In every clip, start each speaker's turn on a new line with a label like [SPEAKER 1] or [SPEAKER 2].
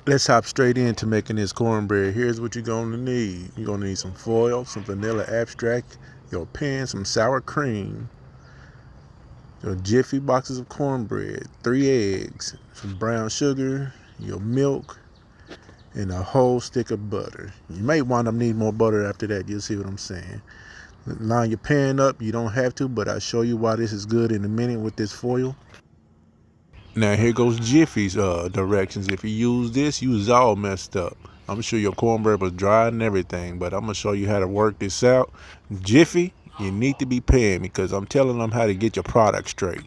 [SPEAKER 1] Let's hop straight into making this cornbread. Here's what you're going to need. You're going to need some foil, some vanilla extract, your pan, some sour cream, your jiffy boxes of cornbread, 3 eggs, some brown sugar, your milk, and a whole stick of butter. You may wind up needing more butter after that. You'll see what I'm saying. Line your pan up. You don't have to, but I'll show you why this is good in a minute with this foil. Now here goes Jiffy's directions. If you use this, you was all messed up. I'm sure your cornbread was dry and everything, but I'm gonna show you how to work this out. Jiffy, you need to be paying me because I'm telling them how to get your product straight.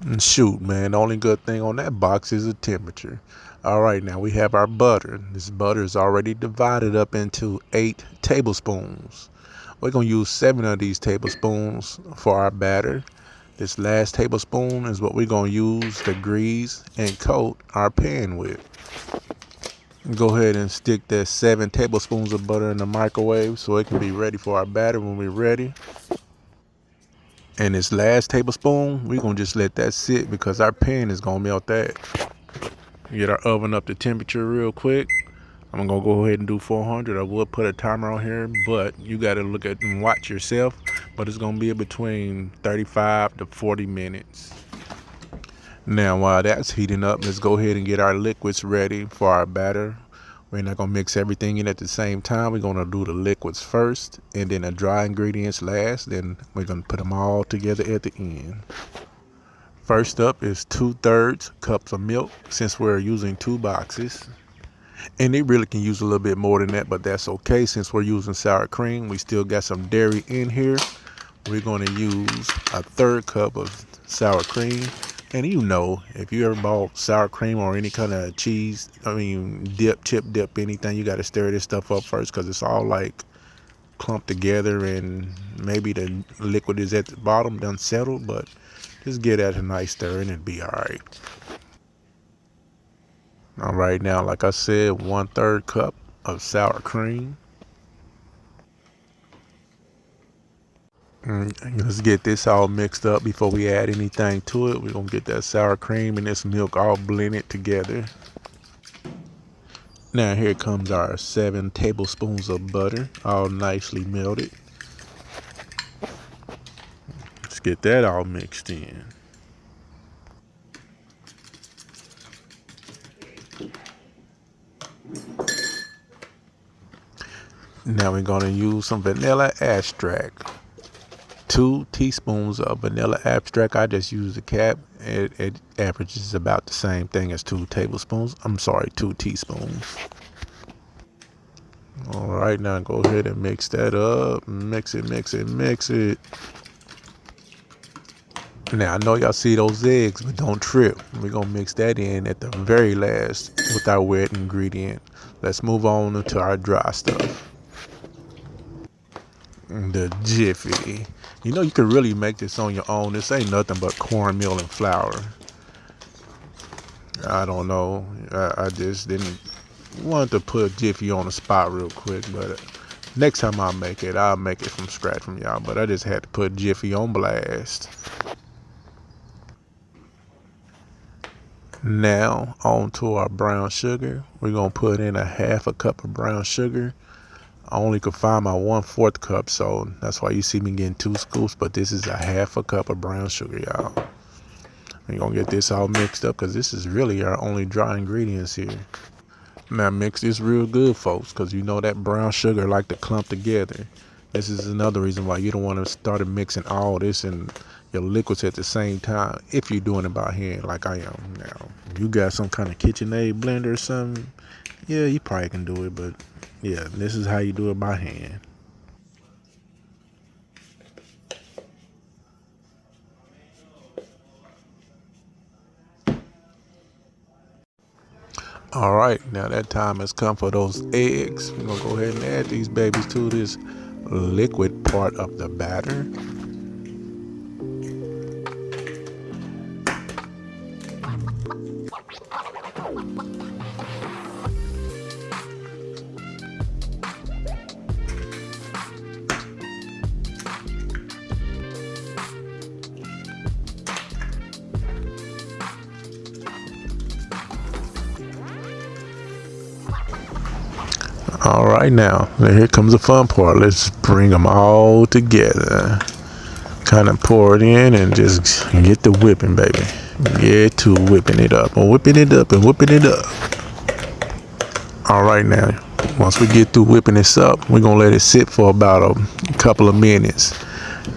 [SPEAKER 1] And shoot, man, the only good thing on that box is the temperature. All right, now we have our butter. This butter is already divided up into 8 tablespoons. We're gonna use 7 of these tablespoons for our batter. This last tablespoon is what we're going to use to grease and coat our pan with. Go ahead and stick that 7 tablespoons of butter in the microwave so it can be ready for our batter when we're ready. And this last tablespoon, we're going to just let that sit because our pan is going to melt that. Get our oven up to temperature real quick. I'm going to go ahead and do 400. I will put a timer on here, but you got to look at and watch yourself. But it's going to be between 35 to 40 minutes. Now, while that's heating up, let's go ahead and get our liquids ready for our batter. We're not going to mix everything in at the same time. We're going to do the liquids first and then the dry ingredients last. Then we're going to put them all together at the end. First up is 2/3 cups of milk since we're using 2 boxes. And they really can use a little bit more than that, but that's okay since we're using sour cream. We still got some dairy in here. We're going to use 1/3 cup of sour cream. And you know, if you ever bought sour cream or any kind of cheese, chip dip, anything, you got to stir this stuff up first because it's all like clumped together and maybe the liquid is at the bottom, done settled, but just give that a nice stir and it'll be all right. All right, now, like I said, 1/3 cup of sour cream. Let's get this all mixed up before we add anything to it. We're going to get that sour cream and this milk all blended together. Now here comes our 7 tablespoons of butter, all nicely melted. Let's get that all mixed in. Now we're going to use some vanilla extract. 2 teaspoons of vanilla extract. I just use the cap. It averages about the same thing as 2 tablespoons. 2 teaspoons. All right, now go ahead and mix that up. Mix it. Now I know y'all see those eggs, but don't trip. We're gonna mix that in at the very last with our wet ingredient. Let's move on to our dry stuff. The Jiffy. You know, you could really make this on your own. This ain't nothing but cornmeal and flour. I don't know. I just didn't want to put Jiffy on the spot real quick, but next time I'll make it from scratch from y'all. But I just had to put Jiffy on blast. Now on to our brown sugar. We're gonna put in 1/2 cup of brown sugar. I only could find my 1/4 cup, so that's why you see me getting 2 scoops, but this is 1/2 cup of brown sugar, y'all. We're gonna get this all mixed up because this is really our only dry ingredients here. Now mix this real good, folks, because you know that brown sugar like to clump together. This is another reason why you don't want to start mixing all this and your liquids at the same time if you're doing it by hand like I am now. If you got some kind of KitchenAid blender or something, yeah, you probably can do it, but yeah, this is how you do it by hand. All right, now that time has come for those eggs. We're gonna go ahead and add these babies to this liquid part of the batter. All right, now here comes the fun part. Let's bring them all together. Kind of pour it in and just get the whipping, baby. Get to whipping it up and whipping it up and whipping it up. All right, now once we get through whipping this up, we're gonna let it sit for about a couple of minutes,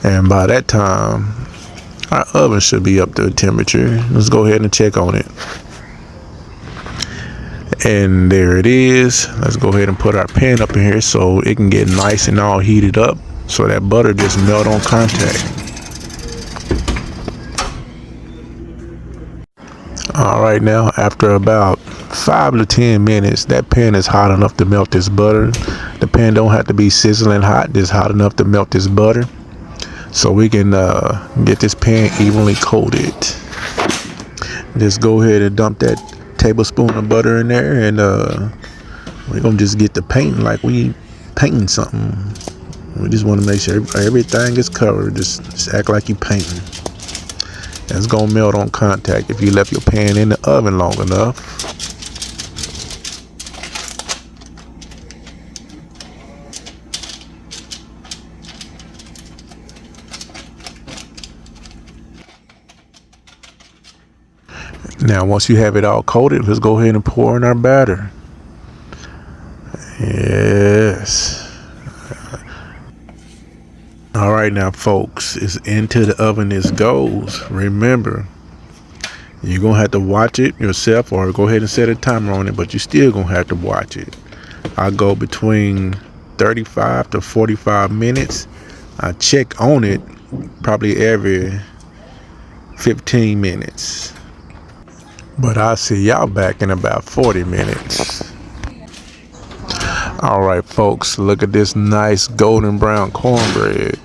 [SPEAKER 1] and by that time our oven should be up to temperature. Let's go ahead and check on it. And there it is. Let's go ahead and put our pan up in here so it can get nice and all heated up, so that butter just melt on contact. All right, now after about 5 to 10 minutes, that pan is hot enough to melt this butter. The pan don't have to be sizzling hot, just hot enough to melt this butter, so we can get this pan evenly coated. Just go ahead and dump that tablespoon of butter in there, and we're gonna just get the painting like we painting something. We just want to make sure everything is covered. Just act like you painting. It's gonna melt on contact if you left your pan in the oven long enough. Now once you have it all coated, let's go ahead and pour in our batter. Yes. All right, now folks, it's into the oven this goes. Remember, you're gonna have to watch it yourself, or go ahead and set a timer on it, but you still gonna have to watch it. I go between 35 to 45 minutes. I check on it probably every 15 minutes. But I'll see y'all back in about 40 minutes. All right, folks, look at this nice golden brown cornbread.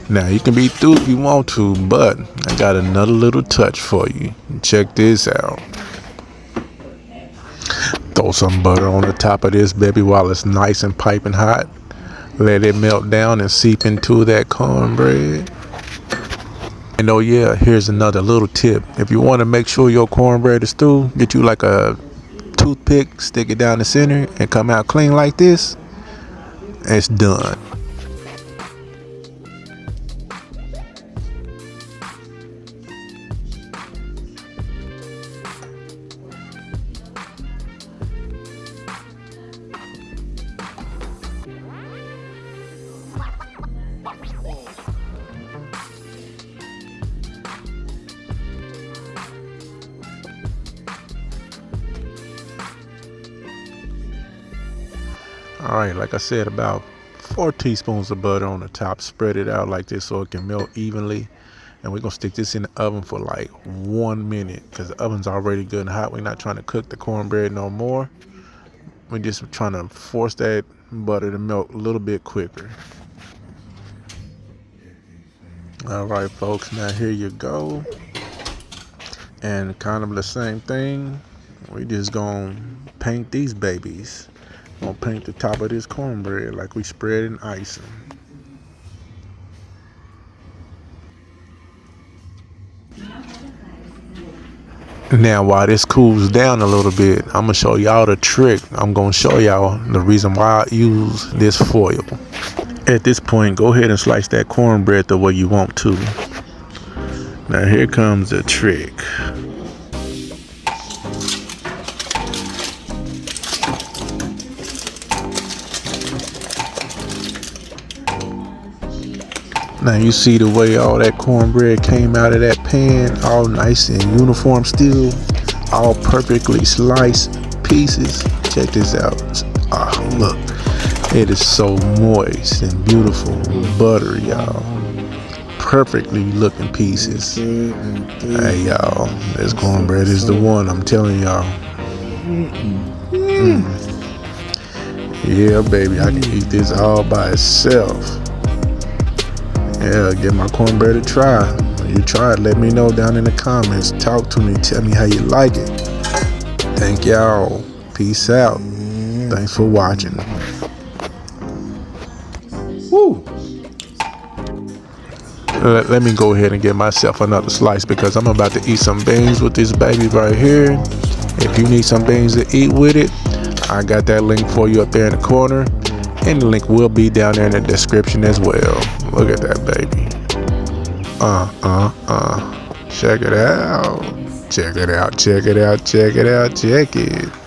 [SPEAKER 1] Now, you can be through if you want to, but I got another little touch for you. Check this out. Throw some butter on the top of this baby while it's nice and piping hot. Let it melt down and seep into that cornbread. And oh yeah, here's another little tip. If you want to make sure your cornbread is through, get you like a toothpick, stick it down the center, and come out clean like this. It's done. All right, like I said, about 4 teaspoons of butter on the top. Spread it out like this so it can melt evenly. And we're gonna stick this in the oven for like 1 minute, because the oven's already good and hot. We're not trying to cook the cornbread no more. We're just trying to force that butter to melt a little bit quicker. All right, folks, now here you go. And kind of the same thing. We just gonna paint these babies. Gonna paint the top of this cornbread like we spread in icing. Now while this cools down a little bit, I'm gonna show y'all the trick. I'm gonna show y'all the reason why I use this foil. At this point, go ahead and slice that cornbread the way you want to. Now here comes the trick. Now you see the way all that cornbread came out of that pan, all nice and uniform still, all perfectly sliced pieces. Check this out. Ah, look, it is so moist and beautiful and buttery, y'all. Perfectly looking pieces. Hey y'all, this cornbread is the one, I'm telling y'all. Yeah, baby, I can eat this all by itself. Yeah, give my cornbread a try. When you try it, let me know down in the comments. Talk to me, tell me how you like it. Thank y'all. Peace out. Thanks for watching. Woo! Let me go ahead and get myself another slice, because I'm about to eat some beans with this baby right here. If you need some beans to eat with it, I got that link for you up there in the corner, and the link will be down there in the description as well. Look at that baby. Check it out. Check it out, check it out, check it out, check it.